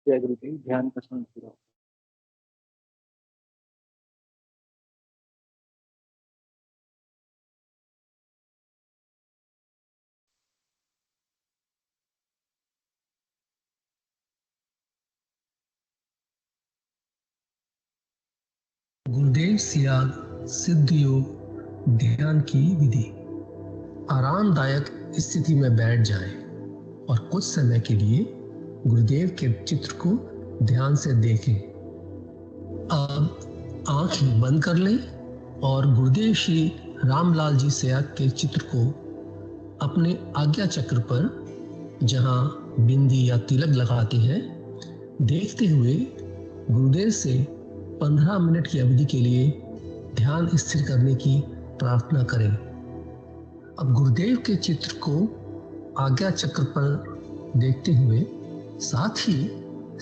जय गुरुदेव। ध्यान का समय पूरा हो। गुरुदेव सियाग सिद्ध योग ध्यान की विधि। आरामदायक स्थिति में बैठ जाएं और कुछ समय के लिए गुरुदेव के चित्र को ध्यान से देखें। अब आंखें बंद कर लें और गुरुदेव श्री रामलाल जी सियाग के चित्र को अपने आज्ञा चक्र पर, जहां बिंदी या तिलक लगाते हैं, देखते हुए गुरुदेव से 15 मिनट की अवधि के लिए ध्यान स्थिर करने की प्रार्थना करें। अब गुरुदेव के चित्र को आज्ञा चक्र पर देखते हुए साथ ही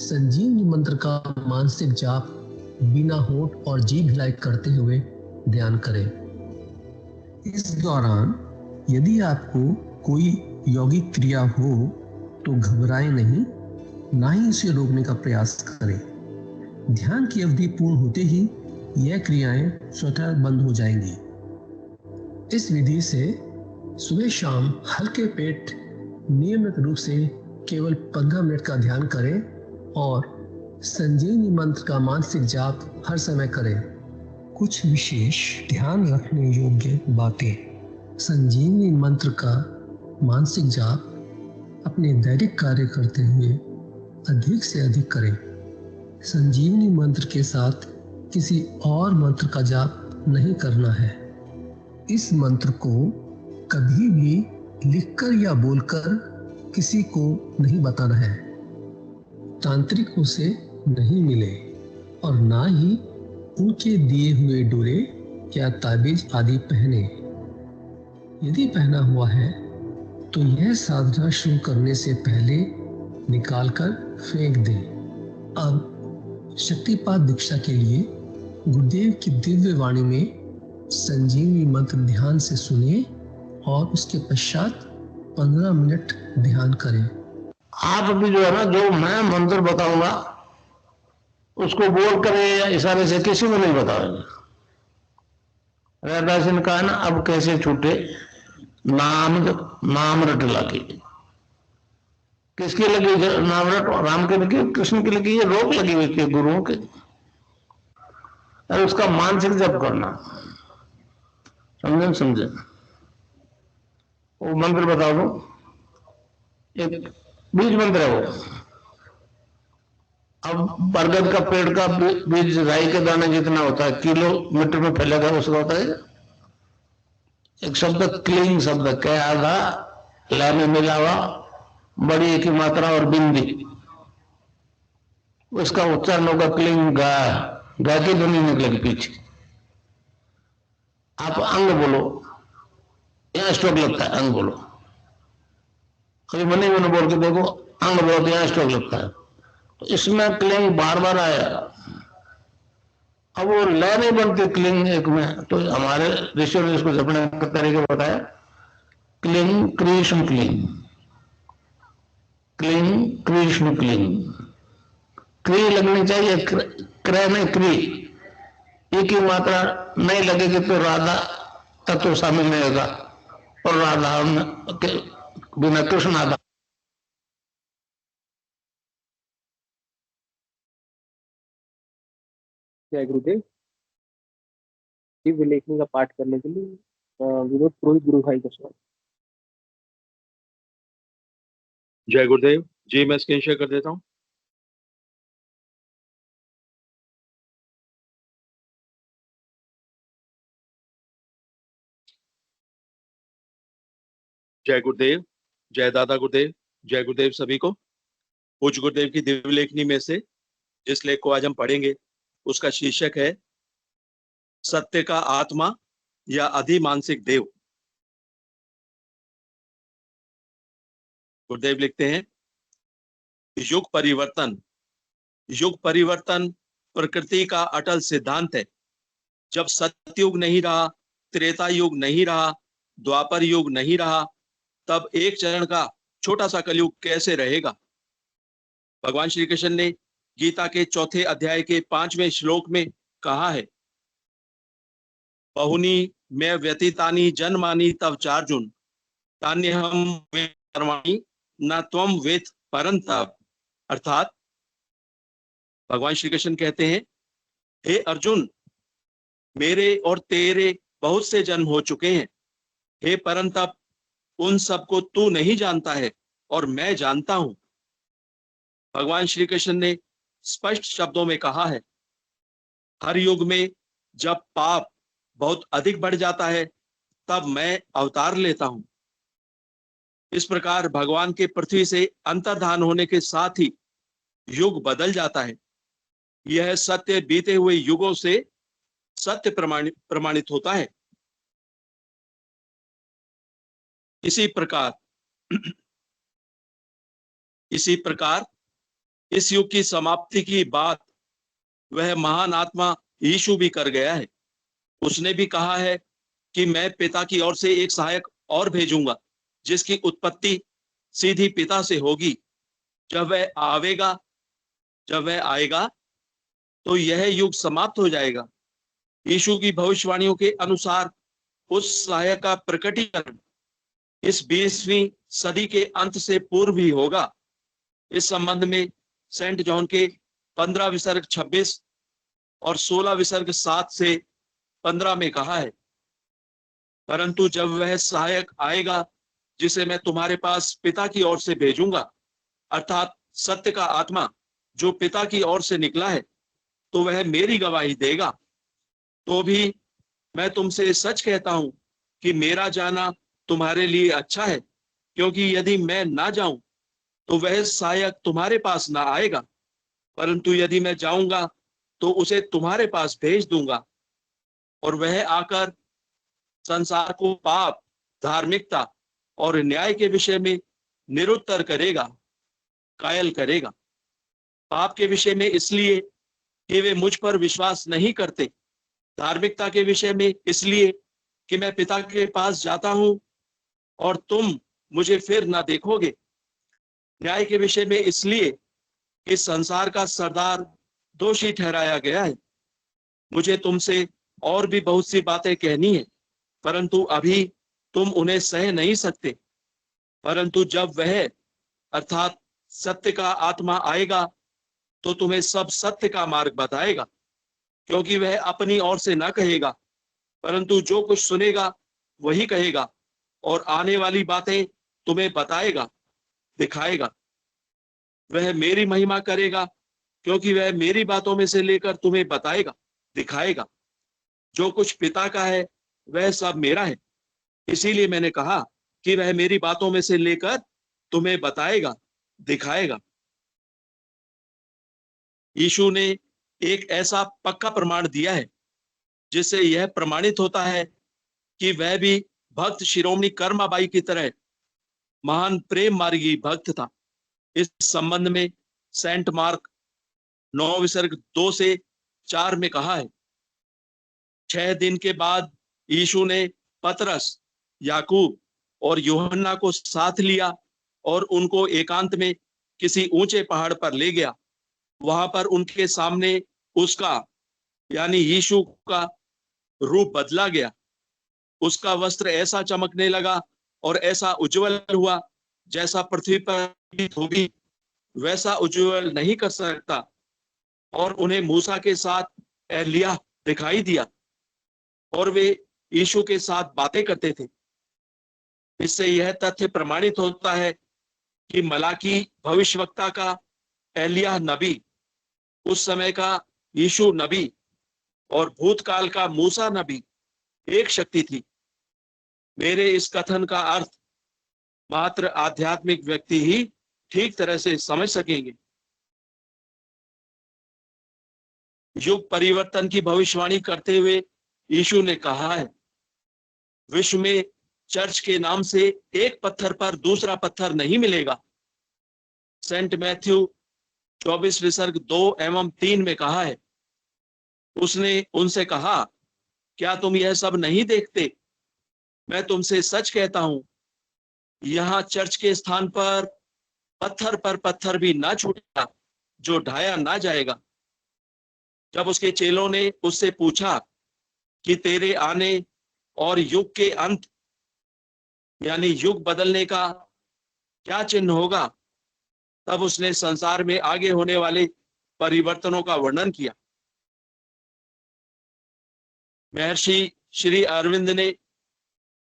संजीवनी मंत्र का मानसिक जाप बिना होंठ और जीभ हिलाई करते हुए ध्यान करें। इस दौरान यदि आपको कोई यौगिक क्रिया हो तो घबराएं नहीं, ना ही इसे रोकने का प्रयास करें। ध्यान की अवधि पूर्ण होते ही यह क्रियाएं स्वतः बंद हो जाएंगी। इस विधि से सुबह शाम हल्के पेट नियमित रूप से केवल 15 मिनट का ध्यान करें और संजीवनी मंत्र का मानसिक जाप हर समय करें। कुछ विशेष ध्यान रखने योग्य बातें। संजीवनी मंत्र का मानसिक जाप अपने दैनिक कार्य करते हुए अधिक से अधिक करें। संजीवनी मंत्र के साथ किसी और मंत्र का जाप नहीं करना है। इस मंत्र को कभी भी लिखकर या बोलकर किसी को नहीं बताना है। तांत्रिकों से नहीं मिले और ना ही उनके दिए हुए डोरे या ताबीज आदि पहने। यदि पहना हुआ है तो यह साधना शुरू करने से पहले निकालकर फेंक दें। अब शक्तिपात दीक्षा के लिए गुरुदेव की दिव्य वाणी में संजीवनी मंत्र ध्यान से सुनिए और उसके पश्चात 15 मिनट ध्यान करें। आप भी जो है ना, जो मैं मंत्र बताऊंगा उसको बोल कर या इशारे से किसी को नहीं बताओगे। रैदास ने कहा ना, अब कैसे छूटे नाम रट लगी। किसकी लगी नाम रट? राम की लगी, कृष्ण की लगी, ये रोक लगी हुई थी गुरुओं के। और उसका मानसिक जप करना, समझे? वो मंत्र बता दो, एक बीज मंत्र है वो। अब बरगद का पेड़ का बीज राई के दाने जितना होता है, किलोमीटर में फैलेगा, उसका होता है एक शब्द क्लीन शब्द के आधा ला में मिला हुआ बड़ी की मात्रा और बिंदी, उसका उच्चारण होगा क्लीन गा। गा की ध्वनि निकलेगी पीछे। आप अंग बोलो, यहां स्ट्रोक लगता है, अंग बोलो। कभी मनी मैंने बोल के देखो, अंग बोलो तो यहां स्ट्रोक लगता है। तो इसमें क्लिंग बार बार आएगा। अब वो लय नहीं बनती क्लिंग एक में, तो हमारे ऋषियों ने इसको जपने का तरीका बताया। Cling Krishna cling, cling Krishna cling. क्री लगनी चाहिए, क्रय में क्री। ई की मात्रा नहीं लगेगी तो राधा तत्व शामिल नहीं होगा, और राधा के बिना कृष्ण आधा। जय गुरुदेव। दिव्य लेखनी का पाठ करने के लिए विनोद पुरोहित गुरु भाई का स्वागत। जय गुरुदेव जी। मैं स्क्रीन शेयर कर देता हूँ। जय गुरुदेव, जय दादा गुरुदेव, जय गुरुदेव सभी को। पूज्य गुरुदेव की दिव्य लेखनी में से जिस लेख को आज हम पढ़ेंगे उसका शीर्षक है सत्य का आत्मा या अधिमानसिक देव। गुरुदेव लिखते हैं, युग परिवर्तन प्रकृति का अटल सिद्धांत है। जब सतयुग नहीं रहा, त्रेता युग नहीं रहा, द्वापर युग नहीं रहा, तब एक चरण का छोटा सा कलयुग कैसे रहेगा? भगवान श्री कृष्ण ने गीता के 4थे अध्याय के 5वें श्लोक में कहा है, बहुनी में व्यतीतानि जन्मानि तव चार्जुन तान्यहम कर्माणि न त्वम वेद परंतप। अर्थात भगवान श्री कृष्ण कहते हैं, हे अर्जुन, मेरे और तेरे बहुत से जन्म हो चुके हैं, हे परंतप उन सबको तू नहीं जानता है और मैं जानता हूं। भगवान श्री कृष्ण ने स्पष्ट शब्दों में कहा है, हर युग में जब पाप बहुत अधिक बढ़ जाता है तब मैं अवतार लेता हूं। इस प्रकार भगवान के पृथ्वी से अंतर्धान होने के साथ ही युग बदल जाता है। यह सत्य बीते हुए युगों से सत्य प्रमाणित होता है। इसी प्रकार इस युग की समाप्ति की बात वह महान आत्मा यीशु भी कर गया है। उसने भी कहा है कि मैं पिता की ओर से एक सहायक और भेजूंगा, जिसकी उत्पत्ति सीधी पिता से होगी। जब वह आएगा तो यह युग समाप्त हो जाएगा। यीशु की भविष्यवाणियों के अनुसार उस सहायक का प्रकटीकरण इस 20वीं सदी के अंत से पूर्व ही होगा। इस संबंध में सेंट जॉन के 15 विसर्ग 26 और 16 विसर्ग 7 से 15 में कहा है, परंतु जब वह सहायक आएगा जिसे मैं तुम्हारे पास पिता की ओर से भेजूंगा, अर्थात सत्य का आत्मा जो पिता की ओर से निकला है, तो वह मेरी गवाही देगा। तो भी मैं तुमसे सच कहता हूं कि मेरा जाना तुम्हारे लिए अच्छा है, क्योंकि यदि मैं ना जाऊं तो वह सहायक तुम्हारे पास ना आएगा, परंतु यदि मैं जाऊंगा तो उसे तुम्हारे पास भेज दूंगा, और वह आकर संसार को पाप, धार्मिकता और न्याय के विषय में निरुत्तर करेगा, कायल करेगा। पाप के विषय में इसलिए कि वे मुझ पर विश्वास नहीं करते, धार्मिकता के विषय में इसलिए कि मैं पिता के पास जाता हूं और तुम मुझे फिर ना देखोगे, न्याय के विषय में इसलिए कि संसार का सरदार दोषी ठहराया गया है। मुझे तुमसे और भी बहुत सी बातें कहनी है, परंतु अभी तुम उन्हें सह नहीं सकते। परंतु जब वह अर्थात सत्य का आत्मा आएगा तो तुम्हें सब सत्य का मार्ग बताएगा, क्योंकि वह अपनी ओर से ना कहेगा, परंतु जो कुछ सुनेगा वही कहेगा, और आने वाली बातें तुम्हें बताएगा, दिखाएगा। वह मेरी महिमा करेगा, क्योंकि वह मेरी बातों में से लेकर तुम्हें बताएगा, दिखाएगा। जो कुछ पिता का है वह सब मेरा है, इसीलिए मैंने कहा कि वह मेरी बातों में से लेकर तुम्हें बताएगा, दिखाएगा। यीशु ने एक ऐसा पक्का प्रमाण दिया है जिससे यह प्रमाणित होता है कि वह भी भक्त शिरोमणि कर्माबाई की तरह महान प्रेम मार्गी भक्त था। इस संबंध में सेंट मार्क 9 विसर्ग 2 से 4 में कहा है, 6 दिन के बाद यीशु ने पतरस, याकूब और यूहन्ना को साथ लिया और उनको एकांत में किसी ऊंचे पहाड़ पर ले गया। वहां पर उनके सामने उसका यानी यीशु का रूप बदला गया। उसका वस्त्र ऐसा चमकने लगा और ऐसा उज्जवल हुआ जैसा पृथ्वी पर हो भी वैसा उज्जवल नहीं कर सकता। और उन्हें मूसा के साथ एलिय्याह दिखाई दिया और वे यीशु के साथ बातें करते थे। इससे यह तथ्य प्रमाणित होता है कि मलाकी भविष्यवक्ता का एलिय्याह नबी, उस समय का यीशु नबी और भूतकाल का मूसा नबी एक शक्ति थी। मेरे इस कथन का अर्थ मात्र आध्यात्मिक व्यक्ति ही ठीक तरह से समझ सकेंगे। युग परिवर्तन की भविष्यवाणी करते हुए यीशु ने कहा है, विश्व में चर्च के नाम से एक पत्थर पर दूसरा पत्थर नहीं मिलेगा। सेंट मैथ्यू 24 विसर्ग 2 एवं 3 में कहा है, उसने उनसे कहा, क्या तुम यह सब नहीं देखते? मैं तुमसे सच कहता हूं, यहाँ चर्च के स्थान पर पत्थर पर पत्थर भी ना छूटेगा जो ढाया ना जाएगा। जब उसके चेलों ने उससे पूछा कि तेरे आने और युग के अंत यानी युग बदलने का क्या चिन्ह होगा, तब उसने संसार में आगे होने वाले परिवर्तनों का वर्णन किया। महर्षि श्री अरविंद ने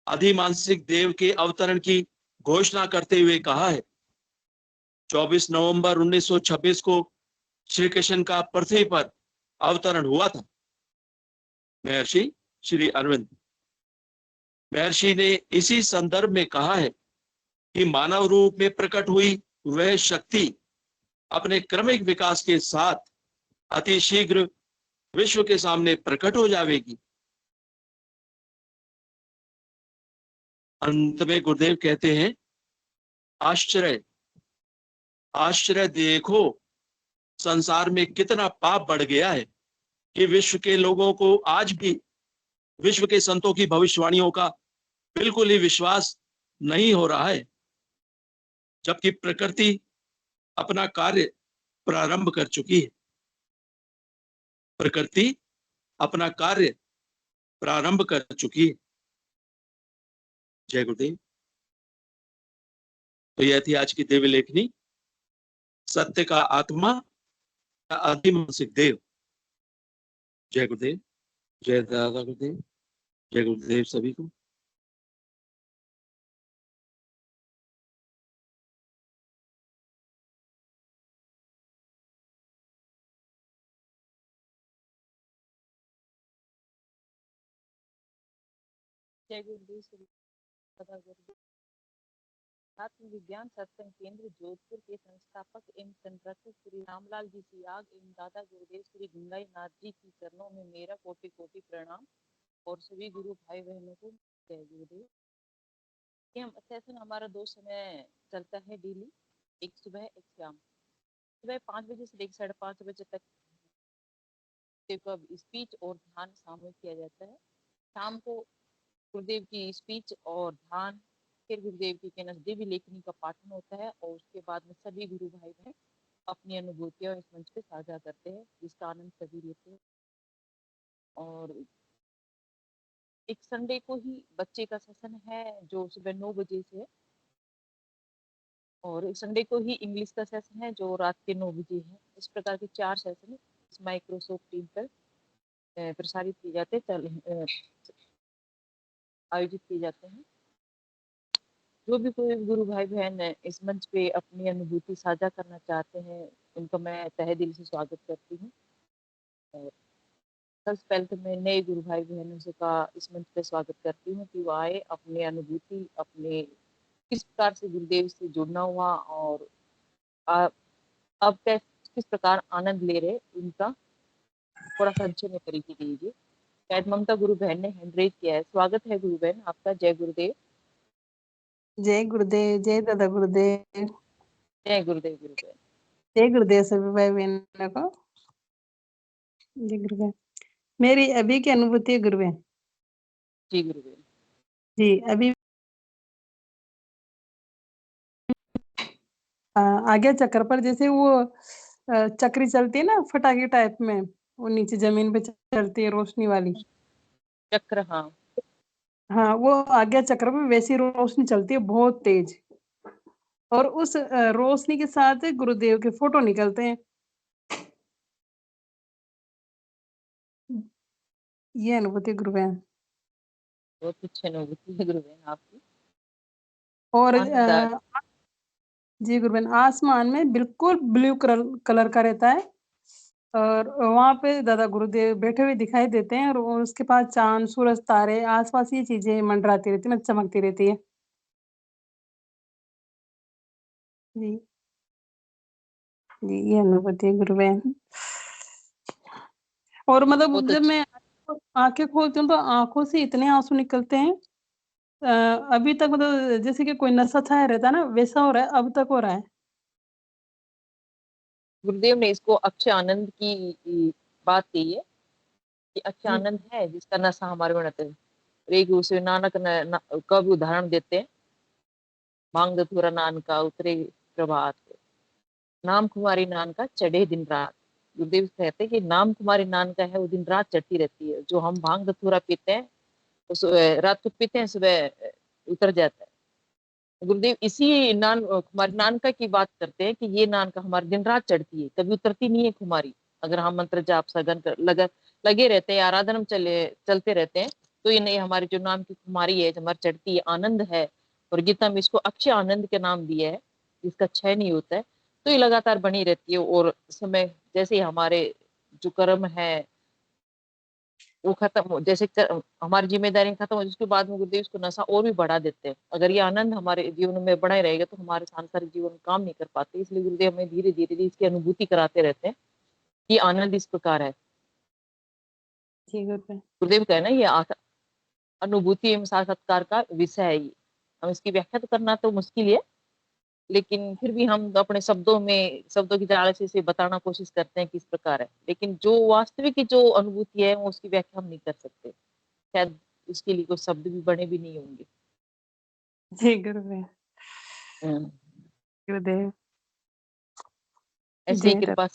अधिमानसिक देव के अवतरण की घोषणा करते हुए कहा है, 24 नवंबर 1926 को श्री कृष्ण का पृथ्वी पर अवतरण हुआ था। महर्षि श्री अरविंद। महर्षि ने इसी संदर्भ में कहा है कि मानव रूप में प्रकट हुई वह शक्ति अपने क्रमिक विकास के साथ अति शीघ्र विश्व के सामने प्रकट हो जाएगी। अंत में गुरुदेव कहते हैं, आश्चर्य आश्चर्य देखो, संसार में कितना पाप बढ़ गया है कि विश्व के लोगों को आज भी विश्व के संतों की भविष्यवाणियों का बिल्कुल ही विश्वास नहीं हो रहा है, जबकि प्रकृति अपना कार्य प्रारंभ कर चुकी है। प्रकृति अपना कार्य प्रारंभ कर चुकी है। जय गुरुदेव। तो यह थी आज की दिव्य लेखनी, सत्य का आत्मा या अधिमानसिक देव। जय गुरुदेव। जय दादा गुरुदेव। जय गुरुदेव सभी को। जय गुरुदेव श्री दादा गुरुदेव। आत्म विज्ञान सत्संग केंद्र जोधपुर के संस्थापक एवं संरक्षक श्री रामलाल जी सियाग एवं दादा गुरुदेव श्री गंगाई नाथ जी की चरणों में मेरा कोटि कोटि प्रणाम और सभी गुरु भाई बहनों को जय गुरुदेव। ये हम सेशन हमारा 2 समय चलता है डेली, एक सुबह एक शाम। सुबह 5 बजे से लेकर 5:30 बजे तक स्पीच और ध्यान सामूहिक किया जाता है। शाम को गुरुदेव की स्पीच और ध्यान, फिर गुरुदेव की दिव्य लेखनी का पाठन होता है और उसके बाद में सभी गुरु भाई बहन अपनी अनुभूतियां इस मंच पे साझा करते हैं, जिसका आनंद सभी लेते हैं। और एक संडे को ही बच्चे का सेशन है जो सुबह 9 बजे से है, और एक संडे को ही इंग्लिश का सेशन है जो रात के 9 बजे है। इस प्रकार के 4 सेशन इस माइक्रोसॉफ्ट टीम पर प्रसारित किए जाते हैं, आयोजित किए जाते हैं। जो भी कोई गुरु भाई बहन इस मंच पे अपनी अनुभूति साझा करना चाहते हैं, उनका मैं तहे दिल से स्वागत करती हूँ। और सबसे पहले तो मैं नए गुरु भाई बहनों से का इस मंच पे स्वागत करती हूँ कि वो आए, अपने अनुभूति, अपने किस प्रकार से गुरुदेव से जुड़ना हुआ और अब किस प्रकार आनंद ले रहे, उनका थोड़ा संक्षेप में परिचय दीजिए। शायद ममता गुरु बहन ने हैंड रेज किया है। स्वागत है गुरु बहन आपका। जय गुरुदेव। जय गुरुदेव। जय दादा गुरुदेव। जय गुरुदेव गुरु बहन। जय गुरुदेव सभी भाई बहनों को। जय गुरुदेव। मेरी अभी की अनुभूति है गुरु बहन जी गुरु बहन। जी। अभी आगे चक्कर पर जैसे वो चक्री चलती है ना, फटाके टाइप में, वो नीचे जमीन पे चलती है रोशनी वाली चक्र। हाँ हाँ, वो आज्ञा चक्र पे वैसी रोशनी चलती है बहुत तेज, और उस रोशनी के साथ गुरुदेव के फोटो निकलते हैं। ये अनुभूति गुरु बहन। बहुत अच्छी अनुभूति है गुरु बहन आपकी। और आनंद आ जी गुरु बहन, आसमान में बिल्कुल ब्लू कलर का रहता है, और वहां पे दादा गुरुदेव बैठे हुए दिखाई देते हैं, और उसके पास चांद, सूरज, तारे, आसपास ये चीजें मंडराती रहती है, चमकती रहती है। जी जी, ये अनुभूति है गुरु बहन। और मतलब बहुत जब अच्छी। मैं आंखें खोलती हूँ तो आंखों से इतने आंसू निकलते हैं। अभी तक मतलब जैसे कि कोई नशा छाया रहता है ना, वैसा हो रहा है, अब तक हो रहा है। गुरुदेव ने इसको अक्षय आनंद की बात कही है कि अक्षय जी आनंद है जिसका नशा हमारे में रहता है। एक नानक का भी उदाहरण देते हैं, मांग धतूरा नान का उतरे प्रभात हो। नाम कुमारी नान का चढ़े दिन रात। गुरुदेव कहते हैं कि नाम कुमारी नान का है वो दिन रात चढ़ती रहती है। जो हम भांग धतूरा पीते हैं रात को पीते हैं, सुबह उतर जाता है। गुरुदेव इसी नान कुमारी नान का की बात करते हैं कि ये नान का हमारे दिन रात चढ़ती है, कभी उतरती नहीं है कुमारी। अगर हम मंत्र जाप सघन लगे रहते हैं, आराधना में चलते रहते हैं, तो ये नहीं हमारी जो नाम की कुमारी है, जो हमारी चढ़ती है, आनंद है। और गीता में इसको अक्षय आनंद के नाम दिया है, जिसका क्षय नहीं होता है। तो ये लगातार बनी रहती है। और समय जैसे ही हमारे जो कर्म है वो खत्म हो, जैसे हमारी जिम्मेदारी खत्म हो, उसके बाद में गुरुदेव उसको नशा और भी बढ़ा देते हैं। अगर ये आनंद हमारे जीवन में बना ही रहेगा तो हमारे सांसारिक जीवन में काम नहीं कर पाते। इसलिए गुरुदेव हमें धीरे धीरे इसकी अनुभूति कराते रहते हैं कि आनंद इस प्रकार है। जी गुरुदेव। गुरुदेव का है ना, ये अनुभूति एवं साक्षात्कार का विषय है। ये हम इसकी व्याख्या तो करना तो मुश्किल है, लेकिन फिर भी हम अपने शब्दों की जाल से बताना कोशिश करते हैं किस प्रकार है। लेकिन जो वास्तविक की जो अनुभूति है वो उसकी व्याख्या हम नहीं कर सकते। शायद उसके लिए कोई शब्द भी बने भी नहीं होंगे। जी गुरुदेव। हम्म। गुरुदेव। ऐसी जय कृपा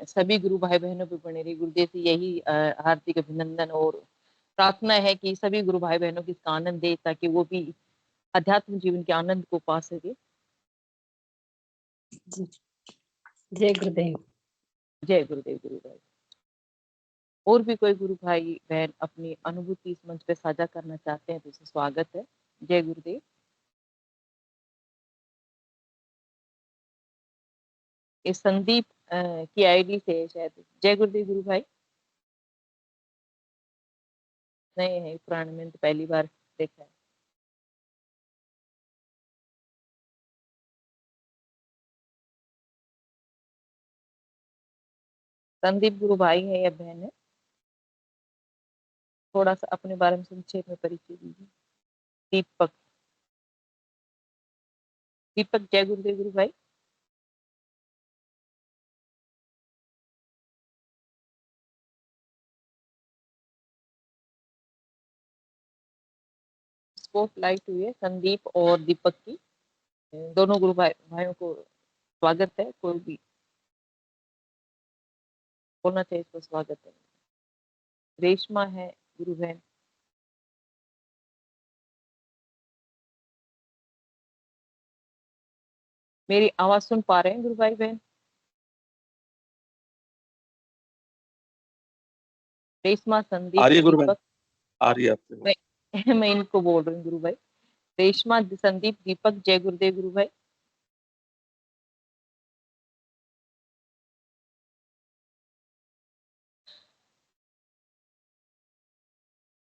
सभी गुरु भाई बहनों पे बने रही। गुरुदेव से यही हार्दिक अभिनंदन और प्रार्थना है कि सभी गुरु भाई बहनों की इसका आनंद दे, ताकि वो भी आध्यात्मिक जीवन के आनंद को पा सके। जय गुरुदेव। जय गुरुदेव। गुरु भाई और भी कोई गुरु भाई बहन अपनी अनुभूति इस मंच पे साझा करना चाहते हैं तो उसे स्वागत है। जय गुरुदेव। इस संदीप की आईडी से है शायद। जय गुरुदेव गुरु भाई। नहीं है, पुराने में तो पहली बार देखा है। संदीप गुरु भाई है या बहन है? थोड़ा सा अपने बारे में संक्षेप में परिचय दीजिए। दीपक। दीपक जय गुरुदेव गुरु भाई। स्पॉट लाइट हुई है संदीप और दीपक की। दोनों गुरु भाइयों को स्वागत है। कोई भी बोलना चाहिए तो स्वागत है। रेशमा है गुरु बहन। मेरी आवाज सुन पा रहे हैं गुरु भाई बहन? रेशमा, संदीप, आ रही है गुरु बहन, दीपक। आ रही है आपसे। मैं इनको बोल रही हूँ गुरु भाई। रेशमा, संदीप, दीपक। जय गुरुदेव गुरु भाई।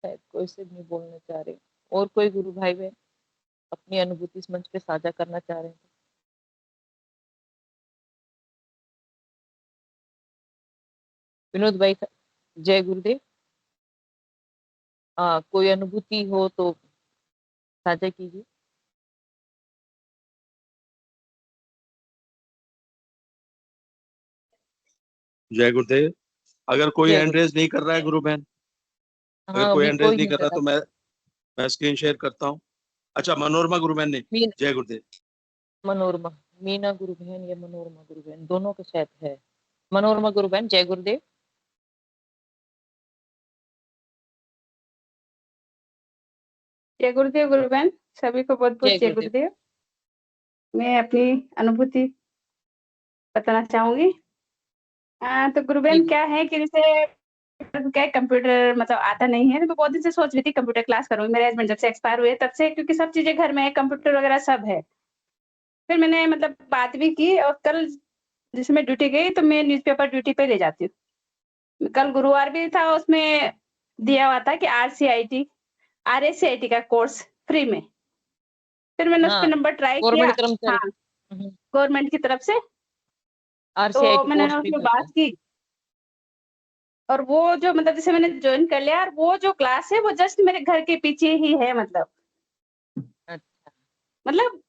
शायद कोई से नहीं बोलना चाह रहे। और कोई गुरु भाई बहन अपनी अनुभूति इस मंच पे साझा करना चाह रहे हैं? विनोद भाई जय गुरुदेव। कोई अनुभूति हो तो साझा कीजिए। जय गुरुदेव। अगर कोई जय हैंड गुरुदेव। रेज नहीं कर रहा है गुरु बहन, अगर हाँ कोई अभी हैंड रेज कोई नहीं नहीं कर रहा करा। तो मैं स्क्रीन शेयर करता हूँ। अच्छा, मनोरमा गुरु बहन ने। मीन जय गुरुदेव। मनोरमा, मीना गुरु बहन या मनोरमा गुरु बहन, दोनों का शायद है। मनोरमा गुरु बहन जय गुरुदेव। जय गुरुदेव गुरु बहन। सभी को बहुत बहुत जय जय गुरुदेव। गुरुदेव। मैं अपनी अनुभूति बताना चाहूंगी। तो गुरु जी बहन क्या है कि जैसे क्या कंप्यूटर मतलब आता नहीं है, तो मैं बहुत दिन से सोच रही थी कंप्यूटर क्लास करूंगी। मेरे हस्बैंड जब से एक्सपायर हुए तब से, क्योंकि सब चीजें घर में है, कंप्यूटर वगैरह सब है। फिर मैंने मतलब बात भी की, और कल जैसे मैं ड्यूटी गई तो मैं न्यूज़पेपर ड्यूटी पे ले जाती हूँ। कल गुरुवार भी था, उसमें दिया हुआ था कि RSCIT का कोर्स फ्री में। फिर मैंने उस पे हाँ, नंबर ट्राई किया। गवर्नमेंट कर्मचारी। हाँ, गवर्नमेंट की तरफ से। तो RCIT मैंने कोर्स फ्री उसमें में होता बात है। की, और वो जो मतलब जैसे मैंने ज्वाइन कर लिया, और वो जो क्लास है वो जस्ट मेरे घर के पीछे ही है। अच्छा। मतलब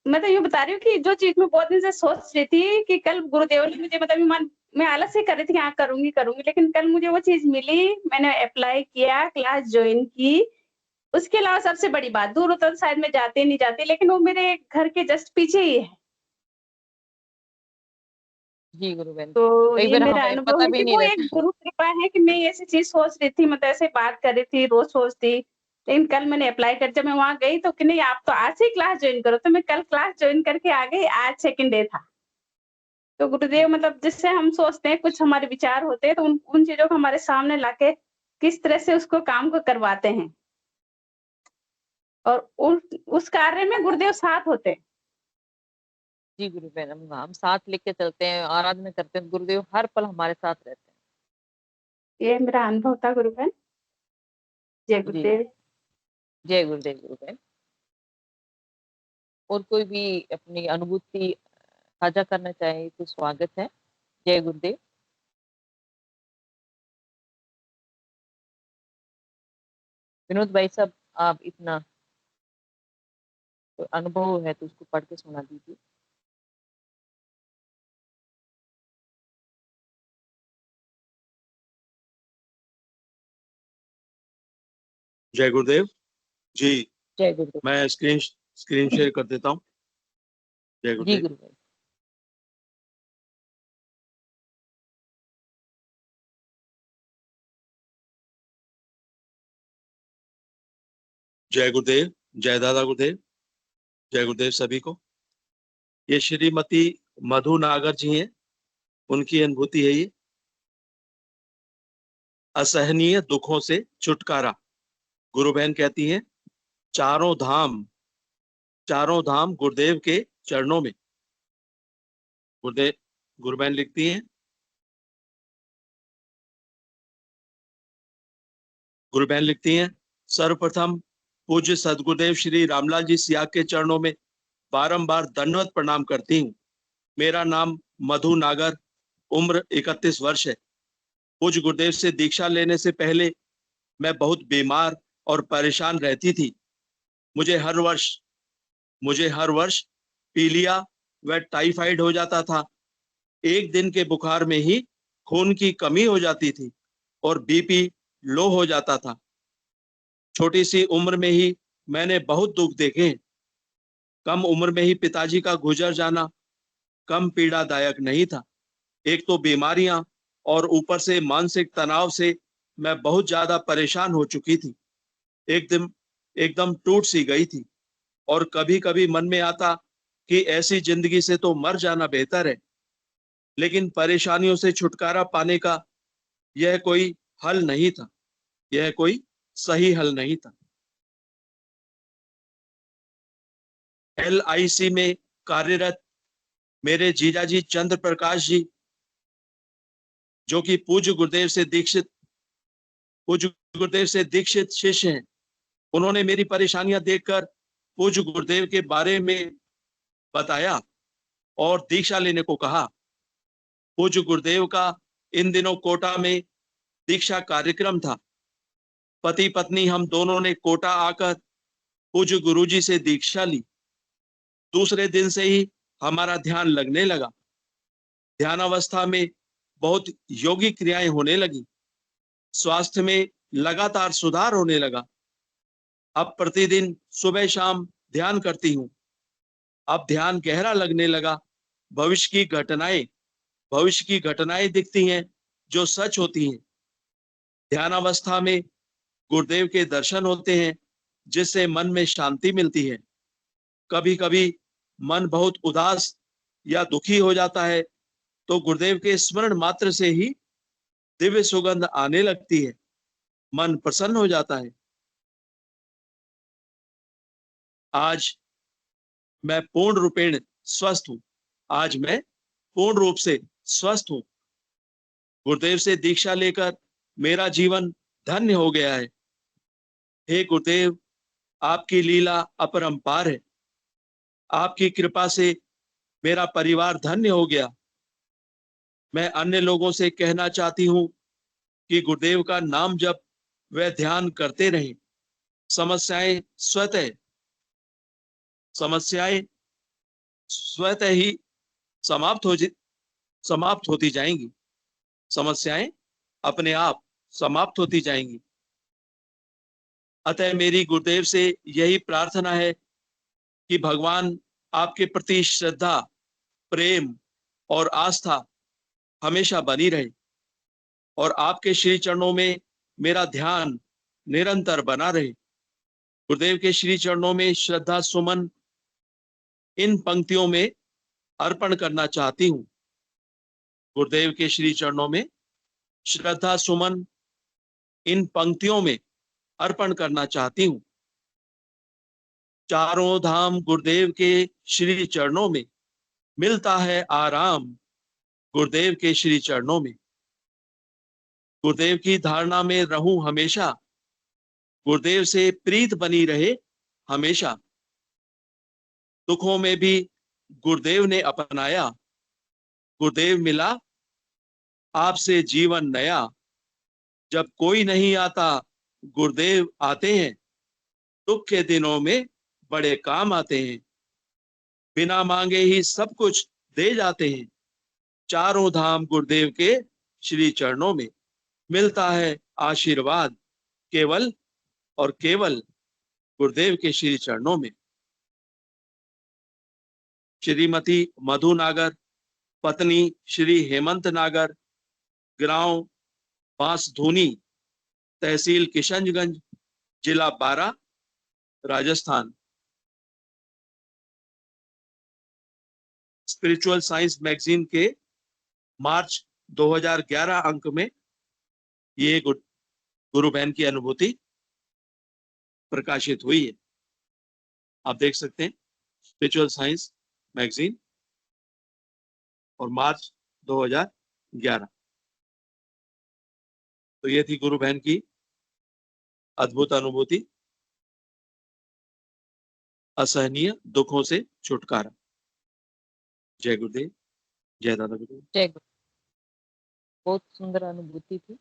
मैं तो यूँ बता रही हूँ कि जो चीज़ मैं बहुत दिन से सोच रही थी कि कल गुरुदेव ने मुझे मतलब मैं आलस से कर रही थी कि हाँ करूँगी, लेकिन कल मुझे वो चीज़ मिली, मैंने अप्लाई किया, क्लास जॉइन की। उसके अलावा सबसे बड़ी बात, दूर होता तो शायद मैं जाती नहीं जाती, लेकिन वो मेरे घर के जस्ट पीछे ही है। जी गुरुबेन। तो कई ये बार मेरा हमें अनुभव पता है भी कि नहीं वो रहता। एक गुरु कृपा है कि मैं ऐसी चीज़ सोच रही थी, मतलब ऐसे बात कर रही थी, रोज़ सोचती। लेकिन कल मैंने अप्लाई कर, जब मैं वहाँ गई तो कि नहीं आप तो आज से ही क्लास जॉइन करो, तो मैं कल क्लास जॉइन करके आ गई, आज सेकंड डे था। तो गुरुदेव मतलब जिससे हम सोचते हैं, कुछ हमारे विचार होते हैं, तो उन उन चीज़ों को हमारे सामने लाके किस तरह से उसको काम को करवाते हैं। और उस कार्य में गुरुदेव साथ होते हैं। जी गुरुबेन, हम साथ लेके चलते हैं, आराधना करते हैं, गुरुदेव हर पल हमारे साथ रहते हैं। ये मेरा अनुभव था गुरुबेन। जय जी, गुरुदेव। जय गुरुदेव गुरुबेन। और कोई भी अपनी अनुभूति साझा करना चाहे तो स्वागत है। जय गुरुदेव। विनोद भाई साहब, आप इतना कोई अनुभव है तो उसको पढ़ के सुना दीजिए। जय गुरुदेव जी। जय गुरुदेव। मैं स्क्रीन शेयर कर देता हूँ। जय जी गुरुदेव। गुरुदेव। जय गुरुदेव, जय दादा गुरुदेव, जय गुरुदेव सभी को। ये श्रीमती मधु नागर जी हैं, उनकी अनुभूति है ये। असहनीय दुखों से छुटकारा। गुरु बहन कहती हैं, चारों धाम गुरुदेव के चरणों में। गुरुदेव गुरु बहन लिखती हैं, गुरु बहन लिखती हैं, सर्वप्रथम पूज्य सदगुरुदेव श्री रामलाल जी सियाग के चरणों में बारंबार दंडवत प्रणाम करती हूँ। मेरा नाम मधु नागर, उम्र 31 वर्ष है। पूज्य गुरुदेव से दीक्षा लेने से पहले मैं बहुत बीमार और परेशान रहती थी। मुझे हर वर्ष पीलिया व टाइफाइड हो जाता था। एक दिन के बुखार में ही खून की कमी हो जाती थी और बीपी लो हो जाता था। छोटी सी उम्र में ही मैंने बहुत दुख देखे। कम उम्र में ही पिताजी का गुजर जाना कम पीड़ादायक नहीं था। एक तो बीमारियां और ऊपर से मानसिक तनाव से मैं बहुत ज्यादा परेशान हो चुकी थी। एकदम टूट सी गई थी और कभी कभी मन में आता कि ऐसी जिंदगी से तो मर जाना बेहतर है। लेकिन परेशानियों से छुटकारा पाने का यह कोई हल नहीं था, यह कोई सही हल नहीं था। LIC में कार्यरत मेरे जीजाजी चंद्र प्रकाश जी, जो कि पूज्य गुरुदेव से दीक्षित शिष्य हैं, उन्होंने मेरी परेशानियां देखकर पूज्य गुरुदेव के बारे में बताया और दीक्षा लेने को कहा। पूज्य गुरुदेव का इन दिनों कोटा में दीक्षा कार्यक्रम था। पति पत्नी हम दोनों ने कोटा आकर पूज्य गुरुजी से दीक्षा ली। दूसरे दिन से ही हमारा ध्यान लगने लगा। ध्यानावस्था में बहुत योगी क्रियाएं होने लगी। स्वास्थ्य में लगातार सुधार होने लगा। अब प्रतिदिन सुबह शाम ध्यान करती हूँ। अब ध्यान गहरा लगने लगा। भविष्य की घटनाएं दिखती हैं जो सच होती हैं। ध्यानावस्था में गुरुदेव के दर्शन होते हैं जिससे मन में शांति मिलती है। कभी कभी मन बहुत उदास या दुखी हो जाता है तो गुरुदेव के स्मरण मात्र से ही दिव्य सुगंध आने लगती है, मन प्रसन्न हो जाता है। आज मैं पूर्ण रूपेण स्वस्थ हूं। आज मैं पूर्ण रूप से स्वस्थ हूं। गुरुदेव से दीक्षा लेकर मेरा जीवन धन्य हो गया है। हे गुरुदेव, आपकी लीला अपरंपार है। आपकी कृपा से मेरा परिवार धन्य हो गया। मैं अन्य लोगों से कहना चाहती हूँ कि गुरुदेव का नाम जप व ध्यान करते रहें। समस्याएं स्वतः ही समाप्त होती जाएंगी। समस्याएं अपने आप समाप्त होती जाएंगी। अतः मेरी गुरुदेव से यही प्रार्थना है कि भगवान आपके प्रति श्रद्धा, प्रेम और आस्था हमेशा बनी रहे और आपके श्री चरणों में मेरा ध्यान निरंतर बना रहे। गुरुदेव के श्री चरणों में श्रद्धा सुमन इन पंक्तियों में अर्पण करना चाहती हूँ। गुरुदेव के श्री चरणों में श्रद्धा सुमन इन पंक्तियों में अर्पण करना चाहती हूँ। चारों धाम गुरुदेव के श्री चरणों में मिलता है आराम, गुरुदेव के श्री चरणों में। गुरुदेव की धारणा में रहूं हमेशा, गुरुदेव से प्रीत बनी रहे हमेशा। दुखों में भी गुरुदेव ने अपनाया, गुरुदेव मिला आपसे जीवन नया। जब कोई नहीं आता गुरुदेव आते हैं, दुख के दिनों में बड़े काम आते हैं। बिना मांगे ही सब कुछ दे जाते हैं। चारों धाम गुरुदेव के श्री चरणों में मिलता है आशीर्वाद, केवल और केवल गुरुदेव के श्री चरणों में। श्रीमती मधु नागर, पत्नी श्री हेमंत नागर, ग्राम बांसधूनी, तहसील किशनगंज, जिला बारा, राजस्थान। स्पिरिचुअल साइंस मैगजीन के मार्च 2011 अंक में ये गुरु बहन की अनुभूति प्रकाशित हुई है। आप देख सकते हैं स्पिरिचुअल साइंस मैगजीन और मार्च 2011। तो ये थी गुरु बहन की अद्भुत अनुभूति, असहनीय दुखों से छुटकारा। जय गुरुदेव, जय दादा गुरुदेव। जय गुरु। बहुत सुंदर अनुभूति थी।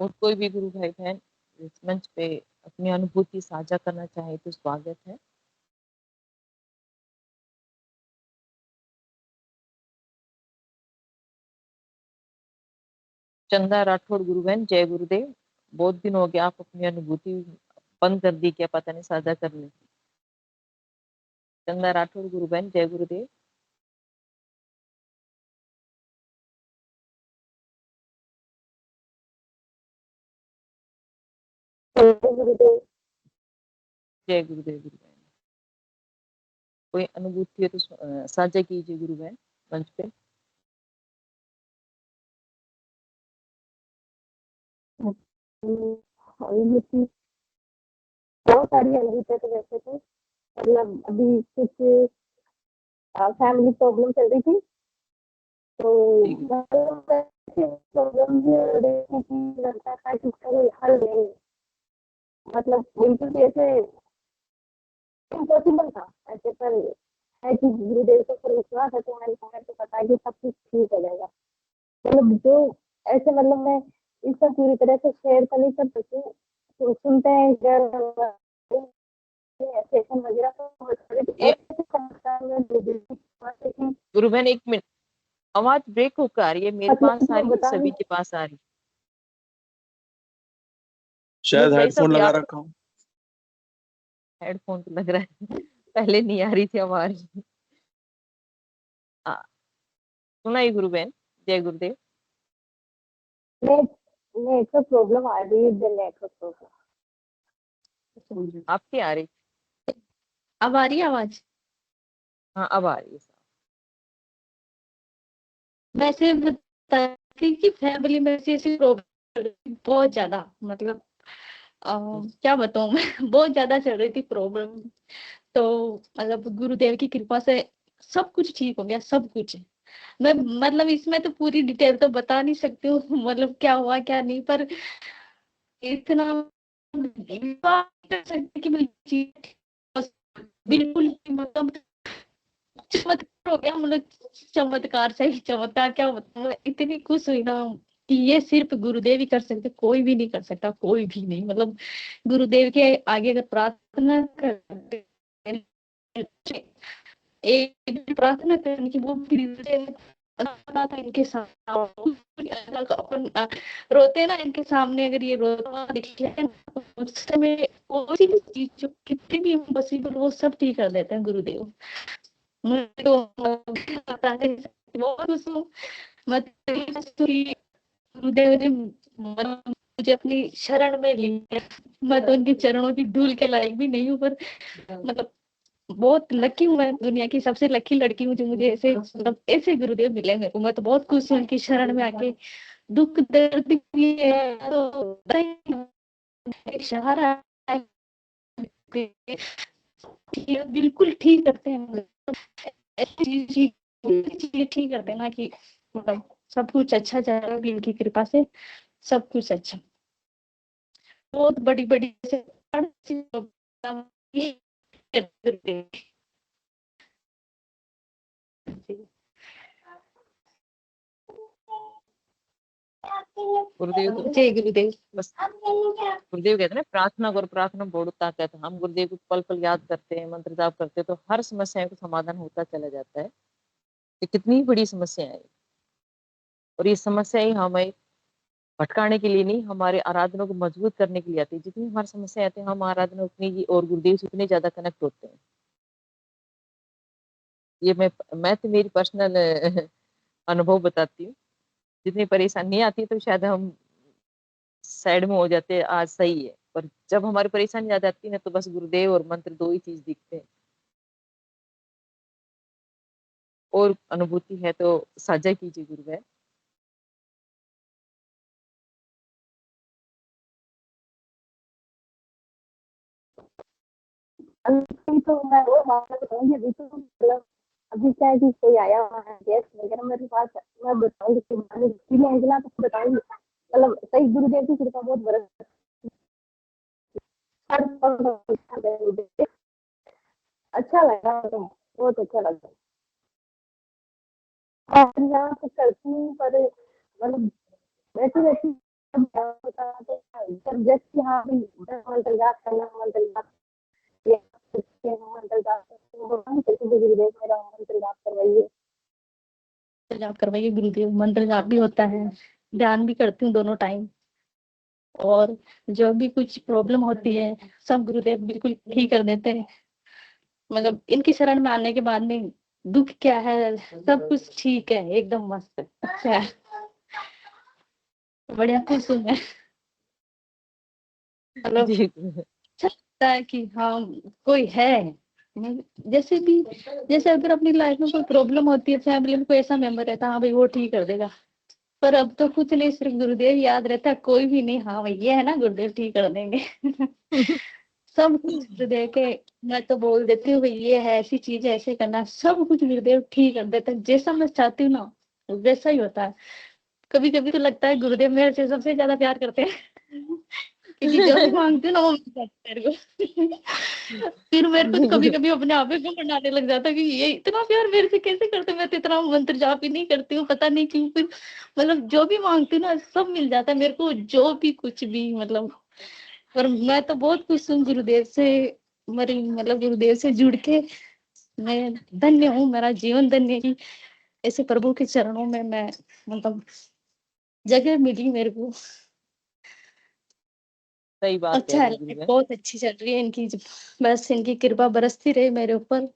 और कोई भी गुरु भाई बहन इस मंच पे अपनी अनुभूति साझा करना चाहे तो स्वागत है। चंदा राठौड़ गुरु बहन, जय गुरुदेव। बहुत दिन हो गया, आप अपनी अनुभूति बंद कर दी, क्या पता नहीं साझा कर ली। चंदा राठौड़ गुरु बहन, जय गुरुदेव। जय गुरुदेव गुरु बहन। कोई अनुभूति है तो साझा कीजिए गुरु बहन मंच पे। अनुभूति बहुत सारी अनुभूति तो वैसे तो मतलब अभी कुछ फैमिली प्रॉब्लम चल रही थी, तो प्रॉब्लम लगता था कि उसका कोई हल नहीं, मतलब बिल्कुल भी ऐसे इम्पॉसिबल था ऐसे। पर है कि गुरुदेव को पर विश्वास है, तो मैंने तो पता है कि सब कुछ ठीक हो जाएगा। मतलब जो ऐसे मतलब मैं इसका पूरी तरह से शेयर तो नहीं कर सकती, तो सुनते हैं सेशन वगैरह तो गुरु बहन एक मिनट, आवाज ब्रेक होकर आ रही है। मेरे पास आ रही है, सभी के पास आ रही है। शायद हेडफोन लगा रखा हूँ। हेडफोन तो लग रहा है, पहले नहीं आ रही थी आवाज। सुनाई गुरु बहन, जय गुरुदेव। नेटवर्क प्रॉब्लम आ रही है, नेटवर्क प्रॉब्लम आपकी आ रही? अब आ रही है आवाज? हाँ अब आ रही है। वैसे बताती कि फैमिली में ऐसी प्रॉब्लम बहुत ज्यादा, मतलब क्या बताऊं मैं बहुत ज्यादा चल रही थी प्रॉब्लम। तो मतलब गुरुदेव की कृपा से सब कुछ ठीक हो गया, सब कुछ। मैं मतलब इसमें तो पूरी डिटेल तो बता नहीं सकती हूँ मतलब क्या हुआ क्या नहीं, पर इतना कर सकती कि बिल्कुल मतलब चमत्कार हो गया। मतलब चमत्कार से ही चमत्कार, क्या बताऊं, इतनी खुश हुई ना कि ये सिर्फ गुरुदेव ही कर सकते, कोई भी नहीं कर सकता, कोई भी नहीं। मतलब गुरुदेव के आगे अगर प्रार्थना करते एक प्रार्थना करने की, वो था इनके सामने अपन रोते ना इनके सामने, अगर ये रोता दिखे उस समय कोई भी चीज जो कितनी भी इम्पॉसिबल वो सब ठीक कर देते हैं गुरुदेव। मुझे तो बता नहीं सकती, बहुत खुश हूँ। मैं तो ये सोचती हूँ कि गुरुदेव ने मुझे अपनी शरण में लिया। मैं तो उनके चरणों की धूल के लायक भी नहीं हूँ, पर मतलब बहुत लकी हूँ। मैं दुनिया की सबसे लकी लड़की हूँ जो मुझे ऐसे मतलब ऐसे गुरुदेव मिले मेरे को। मैं तो बहुत खुश हूँ उनकी शरण में आके। दुख दर्द भी है तो एक सहारा है, बिल्कुल ठीक करते हैं। ऐसी चीजें ठीक करते हैं ना कि मतलब सब कुछ अच्छा जाएगा इनकी कृपा से, सब कुछ अच्छा। बहुत बड़ी बड़ी गुरुदेव तो जय गुरुदेव। बस गुरुदेव कहते हैं ना, प्रार्थना करो प्रार्थना बोलता कहते हैं। हम गुरुदेव को पल पल याद करते हैं, मंत्र जाप करते हैं, तो हर समस्या का समाधान होता चला जाता है। ये कितनी बड़ी समस्या है, और ये समस्या ही हमें भटकाने के लिए नहीं, हमारे आराधना को मजबूत करने के लिए आती है। जितनी हमारी समस्या आती है, हम आराधना उतनी और गुरुदेव से उतने ज्यादा कनेक्ट होते हैं। ये मैं तो मेरी पर्सनल अनुभव बताती हूँ। जितनी परेशानी आती है तो शायद हम साइड में हो जाते हैं, आज सही है, पर जब हमारी परेशानी आ जाती है ना, तो बस गुरुदेव और मंत्र दो ही चीज दिखते हैं। और अनुभूति है तो साझा कीजिए गुरुदेव। अभी तो मैं वो मामला बताऊंगी। अभी तो मतलब अभी क्या है कि कोई आया हुआ है गेस्ट वगैरह मेरे पास, मैं बताऊंगी कि मैंने फीलिंग निकला तो बताऊंगी। मतलब सही गुरुदेव की कृपा बहुत बरस हर पल अच्छा लगा, तो बहुत अच्छा लगा। और यहाँ पे करती हूँ, पर मतलब बैठी बैठी होता है तो जब जैसे हाँ मंत्र जाप करना, मंत्र जाप ये मंत्र जाप गुरुदेव मेरा मंत्र जाप करवाइए। जाप करवाइए गुरुदेव। मंत्र जाप भी होता है, ध्यान भी करती हूँ दोनों टाइम। और जो भी कुछ प्रॉब्लम होती है सब गुरुदेव बिल्कुल ठीक कर देते हैं। मतलब इनकी शरण में आने के बाद में दुख क्या है, सब कुछ ठीक है, एकदम मस्त है, अच्छा है, बढ़िया खुश हूँ मैं। मतलब जी अच्छा लगता है कि हाँ कोई है। जैसे भी, जैसे अगर अपनी लाइफ में कोई प्रॉब्लम होती है, फैमिली में कोई ऐसा मेंबर रहता है, हाँ भाई वो ठीक कर देगा। पर अब तो कुछ नहीं, सिर्फ गुरुदेव याद रहता है, कोई भी नहीं। हाँ भाई ये है ना गुरुदेव ठीक कर देंगे। सब कुछ गुरुदेव के, मैं तो बोल देती हूँ भाई ये है ऐसी चीज है, ऐसे करना, सब कुछ गुरुदेव ठीक कर देते हैं। जैसा मैं चाहती हूँ ना वैसा ही होता है। कभी कभी तो लगता है गुरुदेव मेरे से सबसे ज्यादा प्यार करते हैं। क्योंकि जो भी मांगती हूँ ना वो मिल जाता है मेरे को। फिर मेरे को कभी कभी अपने आप ही बनाने लग जाता है कि ये इतना प्यार मेरे से कैसे करते हैं। मैं तो इतना मंत्र जाप ही नहीं करती हूँ, पता नहीं क्यों। फिर मतलब जो भी मांगती हूँ ना सब मिल जाता है मेरे को, जो भी कुछ भी मतलब। पर मैं तो बहुत खुश हूँ गुरुदेव से, मेरी मतलब गुरुदेव से जुड़ के मैं धन्य हूँ, मेरा जीवन धन्य है कि ऐसे प्रभु के चरणों में मैं मतलब जगह मिली मेरे को। सही बात कह अच्छा है, रही लाइफ गुरुदेव। बहुत अच्छी चल रही है इनकी। बस इनकी कृपा बरसती रहे मेरे ऊपर,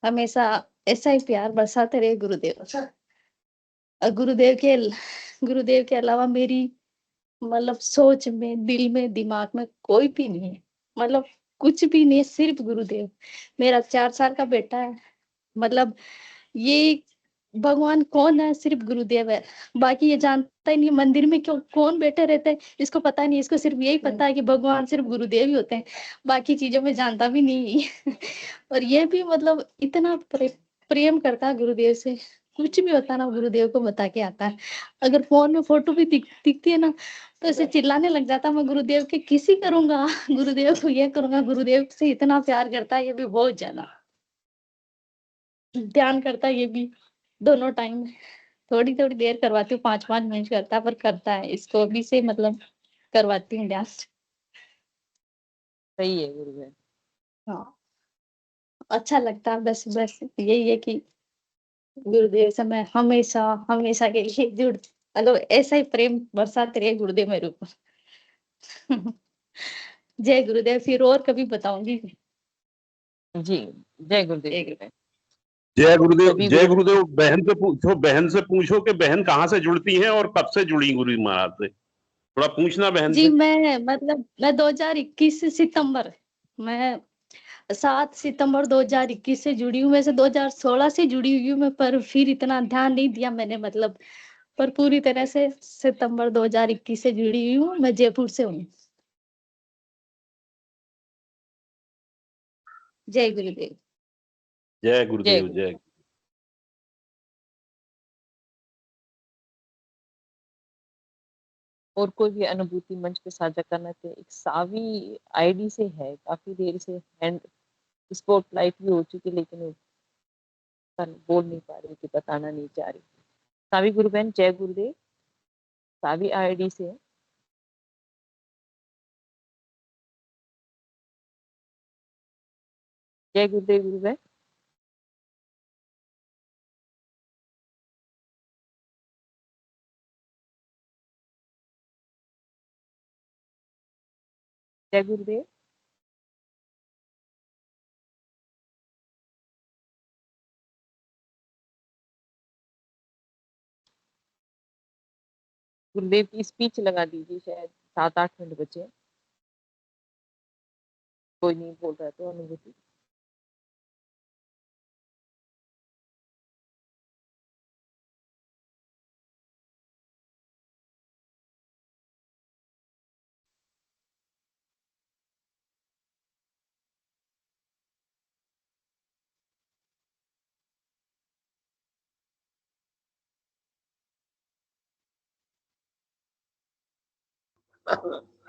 हमेशा ऐसा ही प्यार बरसाते रहे गुरुदेव। और गुरुदेव के अलावा मेरी मतलब सोच में, दिल में, दिमाग में कोई भी नहीं है। मतलब कुछ भी नहीं है, सिर्फ गुरुदेव। मेरा 4 साल का बेटा है। मतलब ये भगवान कौन है, सिर्फ गुरुदेव है। बाकी ये जानता ही नहीं मंदिर में क्यों कौन बैठे रहते हैं, इसको पता नहीं। इसको सिर्फ यही पता है कि भगवान सिर्फ गुरुदेव ही होते हैं, बाकी चीजों में जानता भी नहीं। और ये भी मतलब इतना प्रेम करता है गुरुदेव से। कुछ भी होता है ना गुरुदेव को बता के आता है। अगर फोन में फोटो भी दिखती है ना तो ऐसे चिल्लाने लग जाता, मैं गुरुदेव के किसी करूंगा, गुरुदेव को ये करूंगा। गुरुदेव से इतना प्यार करता है ये भी, बहुत ज्यादा ध्यान करता है ये भी दोनों टाइम। थोड़ी थोड़ी देर करवाती हूँ, 5-5 मिनट करता है, पर करता है। इसको अभी से मतलब करवाती हूँ ध्यान। सही है गुरुदेव। हाँ अच्छा लगता है। बस बस यही है कि गुरुदेव से मैं हमेशा हमेशा के लिए जुड़, मतलब ऐसा ही प्रेम बरसाते रहे गुरुदेव मेरे ऊपर। जय गुरुदेव। फिर और कभी बताऊंगी। जी जय गुरुदेव जय गुरुदेव। जय गुरुदेव। सभी जय गुरु गुरुदेव। बहन से पूछो कि बहन कहाँ से जुड़ती हैं और कब से जुड़ी गुरु महाराज से, थोड़ा पूछना बहन जी से। मैं 2021 सितंबर मैं 7 सितंबर 2021 से जुड़ी हूँ। वैसे 2016 से जुड़ी हुई हूँ मैं, पर फिर इतना ध्यान नहीं दिया मैंने, मतलब पर पूरी तरह से सितंबर 2021 से जुड़ी हुई हूँ। मैं जयपुर से हूँ। जय गुरुदेव। जय जय गुरुदेव। गुरु। जय। और कोई भी अनुभूति मंच पे साझा करना चाहिए। एक सावी आईडी से है, काफी देर से हैंड स्पॉटलाइट भी हो चुकी, लेकिन वो बोल नहीं पा रही थी, बताना नहीं चाह रही। सावी गुरु बहन जय गुरुदेव, सावी आईडी से। जय गुरुदेव गुरु बहन। जय गुरुदेव। गुरुदेव की स्पीच लगा दीजिए, शायद 7-8 मिनट बचे। कोई नहीं बोल रहा तो अनुभूति।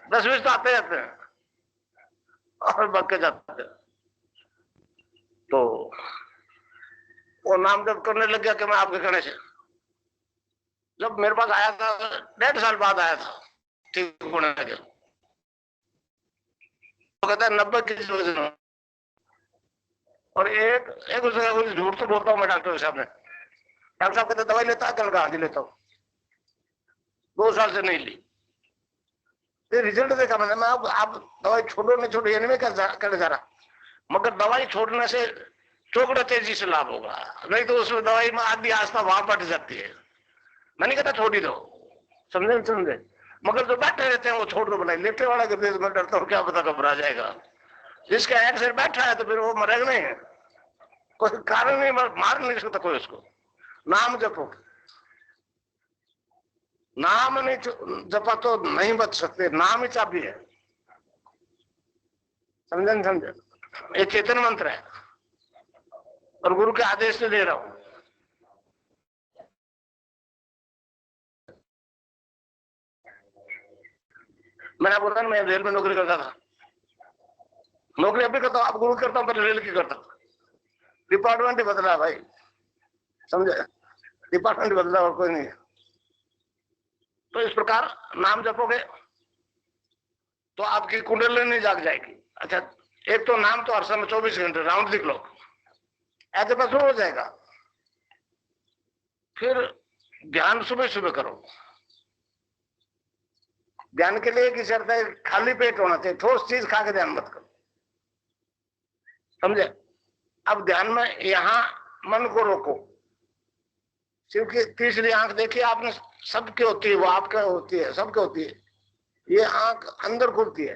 दस बजे तो आते जाते हैं और भाग के जाते हैं। तो वो नाम जब करने लग गया कि मैं आपके कहने से, जब मेरे पास आया था 1.5 साल बाद आया था ठीक होने के, तो कहता है 90 की वजन हूं। और एक उसने झूठ तो बोलता हूँ मैं डॉक्टर साहब ने। डॉक्टर साहब कहते दवाई लेता है, कल कहा लेता हूँ, 2 साल से नहीं ली। ये रिजल्ट देखा मैंने। मैं आप दवाई छोड़ो नहीं छोड़ो ये नहीं कहने जा रहा, मगर दवाई छोड़ने से चौगुना तेजी से लाभ होगा, नहीं तो उसमें दवाई में आदि आस्था वहां बढ़ जाती है। मैं नहीं कहता छोड़ ही दो, समझे, मगर जो बैठे रहते हैं वो छोड़ दो। बनाई लेटे वाला के मैं डरता हूँ क्या पता घबरा जाएगा। जिसका एक से बैठा है तो फिर वो मरेगा नहीं है, कोई कारण नहीं, मार नहीं सकता कोई उसको। नाम जपो, नाम नहीं जपा तो नहीं बच सकते। नाम ही चाबी है, समझे। ये चेतन मंत्र है और गुरु के आदेश से दे रहा हूं। मैंने बोला मैं रेल में नौकरी करता था, नौकरी अभी करता हूँ, अब गुरु करता हूँ, पर रेल की करता हूँ। डिपार्टमेंट ही बदला भाई, समझे, डिपार्टमेंट बदला और कोई नहीं। तो इस प्रकार नाम जपोगे तो आपकी कुंडलिनी जाग जाएगी। अच्छा, एक तो नाम तो हर समय 24 घंटे राउंड दिख लो, ऐसे बस हो जाएगा। फिर ध्यान सुबह सुबह करो। ध्यान के लिए की शर्त है खाली पेट होना चाहिए, ठोस चीज खा के ध्यान मत करो, समझे। अब ध्यान में यहां मन को रोको, शिव की तीसरी आंख देखिए आपने, सबके होती है, वो आपका होती है, सबके होती है। ये आंख अंदर खुलती है,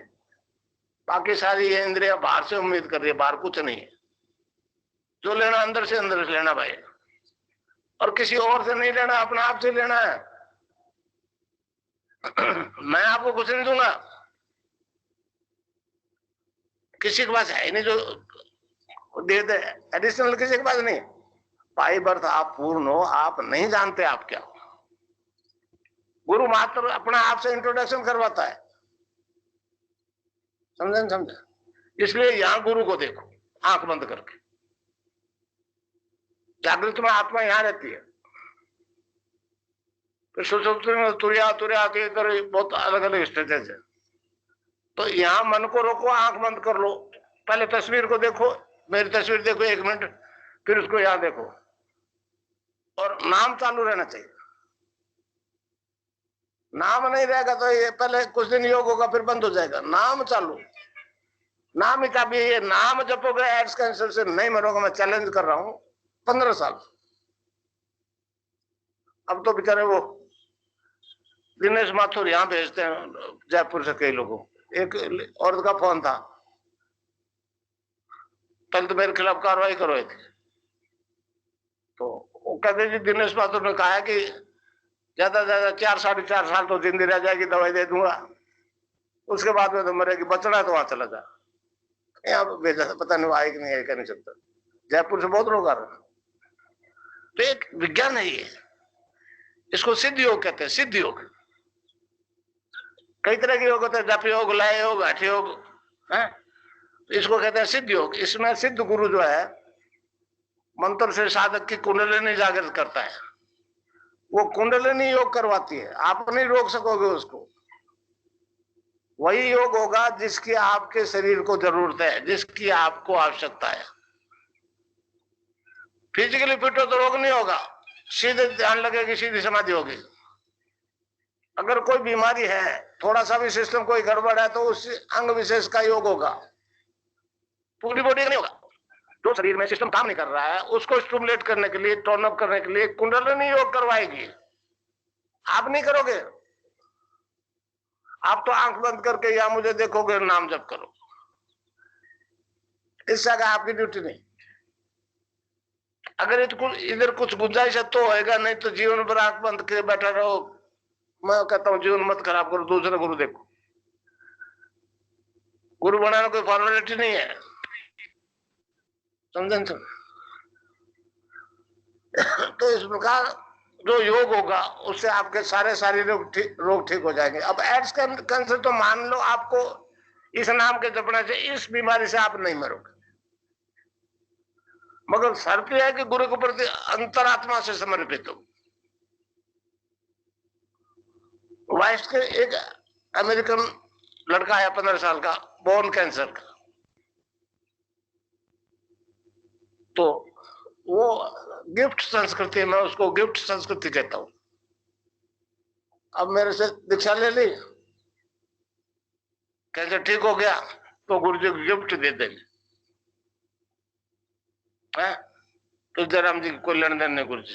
बाकी सारी ये इंद्रिया बाहर से उम्मीद कर रही है, बाहर कुछ नहीं है। जो लेना अंदर से लेना भाई, और किसी और से नहीं लेना, अपने आप से लेना है। मैं आपको कुछ नहीं दूंगा, किसी के पास है ही नहीं जो दे दे, एडिशनल किसी के पास नहीं। पाई बर्थ आप पूर्ण हो, आप नहीं जानते आप क्या हो। गुरु मात्र अपना आप से इंट्रोडक्शन करवाता है, समझे। इसलिए यहां गुरु को देखो आंख बंद करके। जागृत में आत्मा यहां रहती है, फिर सुषुप्ति में तुरिया आती इधर बहुत अलग अलग स्टेजेस है। तो यहां मन को रोको, आंख बंद कर लो, पहले तस्वीर को देखो, मेरी तस्वीर देखो 1 मिनट, फिर उसको यहां देखो, और नाम चालू रहना चाहिए। नाम नहीं रहेगा तो ये पहले कुछ दिन योग होगा, फिर बंद हो जाएगा। नाम चालू, नाम ही चाबी। ये नाम जपोगे एक्स कैंसर से नहीं मरोगे, मैं चैलेंज कर रहा हूं। 15 साल। अब तो बेचारे वो दिनेश माथुर यहाँ भेजते हैं जयपुर से कई लोगों। एक औरत का फोन था, कल तो मेरे खिलाफ कार्रवाई करवाई थी, तो वो कहते जी दिनेश माथुर ने कहा है कि ज्यादा से ज्यादा 4 साढ़े 4 साल तो जिंदी रह जाएगी, दवाई दे दूंगा, उसके बाद में तो मरेगी, बचना है तो वहां चला जा। यहाँ भेजा, पता नहीं वो आए कि नहीं आए, कह नहीं सकता। जयपुर से बहुत लोग आ रहे हैं। तो एक विज्ञान है ये, इसको सिद्ध योग कहते हैं। सिद्ध योग कई तरह के योग होते हैं, जप योग, लय योग, हठ योग है, तो इसको कहते हैं सिद्ध योग। इसमें सिद्ध गुरु जो है मंत्र से साधक की कुंडलिनी जागृत करता है, वो कुंडलिनी योग करवाती है, आप नहीं रोक सकोगे उसको। वही योग होगा जिसकी आपके शरीर को जरूरत है, जिसकी आपको आवश्यकता है। फिजिकली फिट हो तो रोग नहीं होगा, सीधे ध्यान लगेगी, सीधी समाधि होगी। अगर कोई बीमारी है, थोड़ा सा भी सिस्टम कोई गड़बड़ है, तो उस अंग विशेष का योग होगा, पूरी बॉडी का नहीं होगा। जो शरीर में सिस्टम काम नहीं कर रहा है उसको स्टिमुलेट करने के लिए, टर्न अप करने के लिए कुंडलिनी योग करवाएगी। आप नहीं करोगे, आप तो आंख बंद करके या मुझे देखोगे, नाम जप करो, इस जगह आपकी ड्यूटी नहीं। अगर इधर कुछ गुंजाइश है तो होएगा, नहीं तो जीवन भर आंख बंद के बैठा रहो। मैं कहता हूँ जीवन मत खराब करो, दूसरा गुरु देखो। गुरु बनाना कोई फॉर्मेलिटी नहीं है, समझे? तो इस प्रकार जो योग होगा उससे आपके सारे शारीरिक रोग ठीक हो जाएंगे। अब एड्स कैंसर तो मान लो आपको इस नाम के जपने से, इस बीमारी से आप नहीं मरोगे, मगर शर्त यह है कि गुरु के प्रति अंतरात्मा से समर्पित हो। वाइस के एक अमेरिकन लड़का आया 15 साल का, बोन कैंसर का, तो वो गिफ्ट संस्कृति में, उसको गिफ्ट संस्कृति कहता हूं। अब मेरे से दीक्षा ले ली, कैसे ठीक हो गया तो गुरु जी को गिफ्ट दे देंगे, तो जयराम जी कोई लेन देन नहीं गुरु जी।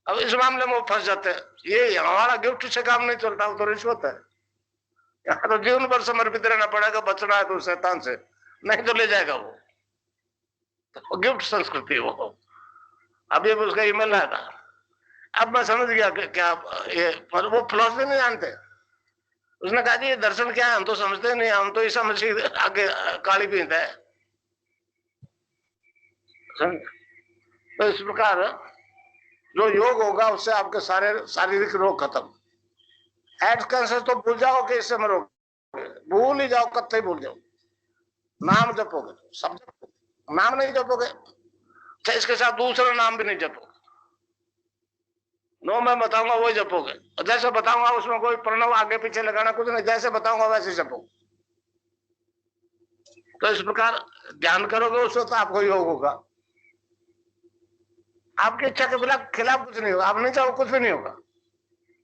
अब इस मामले में वो फंस जाते हैं, ये हमारा गिफ्ट से काम नहीं चलता, वो तो रिश्वत है। यहाँ तो जीवन भर समर्पित रहना पड़ेगा, बचना है तो शैतान से, नहीं तो ले जाएगा वो। तो गिफ्ट संस्कृति वो। अभी उसका ईमेल आया था, अब मैं समझ गया कि क्या ये, वो फिलॉसफी नहीं जानते। उसने कहा जी ये दर्शन क्या है, हम तो समझते नहीं, हम तो ईसा मसीह आगे काली पीता है। तो इस प्रकार जो योग होगा उससे आपके सारे शारीरिक रोग खत्म। एड्स कैंसर तो भूल जाओ कि इससे मरोगे, भूल ही जाओ, कत्ते भूल जाओ। नाम जपोगे, सब जपोगे, नाम नहीं जपोगे तो इसके साथ दूसरा नाम भी नहीं जपोगे। नो मैं बताऊंगा वही जपोगे, और जैसे बताऊंगा उसमें कोई प्रणव आगे पीछे लगाना कुछ नहीं, जैसे बताऊंगा वैसे जपोगे। तो इस प्रकार ध्यान करोगे उससे तो आपको योग होगा। आपकी इच्छा के खिलाफ कुछ नहीं होगा, आप नहीं चाहो कुछ भी नहीं होगा।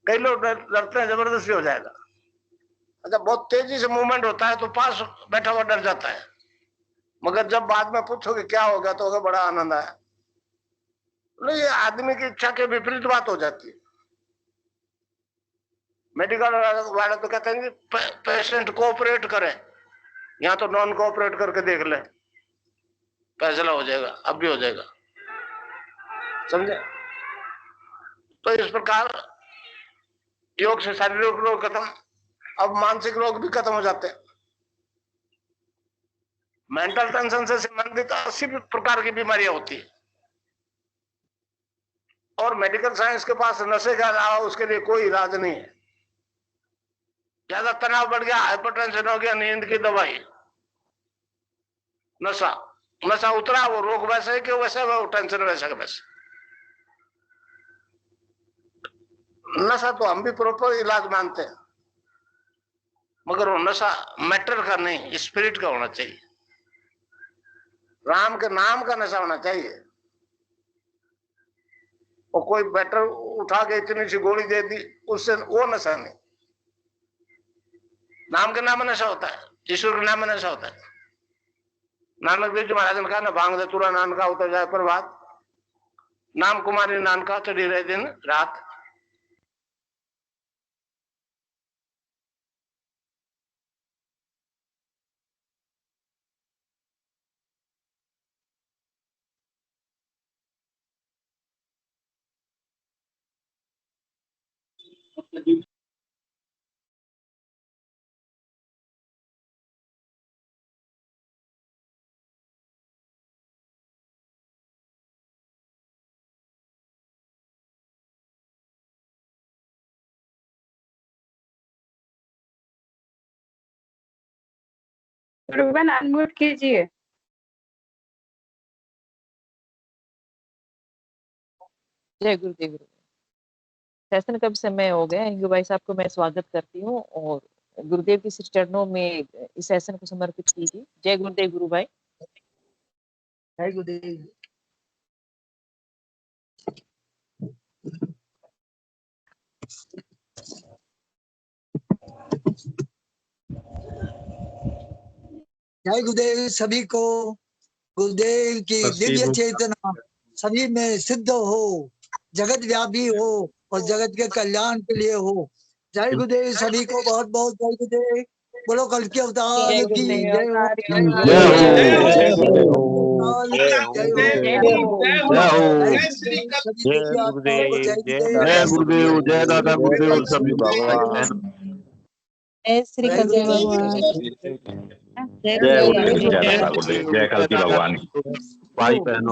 कई लोग डरते हैं, जबरदस्ती हो जाएगा। अच्छा, बहुत तेजी से मूवमेंट होता है तो पास बैठा हुआ डर जाता है, मगर जब बाद में पूछोगे क्या हो गया तो बड़ा आनंद आया। ये आदमी की इच्छा के विपरीत बात हो जाती है। मेडिकल वाले तो कहते हैं कि पेशेंट कोऑपरेट करे, यहाँ तो नॉन कोऑपरेट करके देख ले, फैसला हो जाएगा, अब भी हो जाएगा, समझे? तो इस प्रकार योग से शारीरिक रोग खत्म, अब मानसिक रोग भी खत्म हो जाते हैं। मेंटल टेंशन से संबंधित 80 प्रकार की बीमारियां होती है, और मेडिकल साइंस के पास नशे का अलावा उसके लिए कोई इलाज नहीं है। ज्यादा तनाव बढ़ गया, हाइपरटेंशन हो गया, नींद की दवाई, नशा, नशा उतरा, वो रोग वैसे कि वैसे, वो टेंशन वैसे के वैसे। नशा तो हम भी प्रॉपर इलाज मानते हैं, मगर वो नशा मैटर का नहीं, स्पिरिट का होना चाहिए। राम के नाम का नशा होना चाहिए। और कोई बैटर उठा के इतनी सी गोली दे दी, उससे वो नशा नहीं। नाम के नाम में नशा होता है, ईश्वर के नाम में नशा होता है। नानक देव जी महाराज ने कहा ना, भांग दे तुरा नानका उतर जाए प्रभात, नाम कुमारी नानका चढ़ी रहे दिन रात। गुरुवन अनम्यूट कीजिए। जय गुरुदेव गुरुदेव। सेशन का भी समय हो गया। इंगू भाई साहब को मैं स्वागत करती हूँ और गुरुदेव के श्री चरणों में इस सेशन को समर्पित कीजिए। जय गुरुदेव गुरु भाई। जय गुरुदेव। जय गुरुदेव सभी को। गुरुदेव की दिव्य चेतना सभी में सिद्ध हो, जगत व्यापी हो और जगत के कल्याण के लिए हो। जय गुरुदेव सभी को बहुत बहुत जय गुरुदेव। बोलो कल के अवतार की जय हो। जय हो। जय गुरुदेव, जय दादा गुरुदेव सभी भगवान। जय श्री कल भगवान। जय गुरुदेव, जय दादा गुरुदेव, जय कल की भगवान। भाई बहनों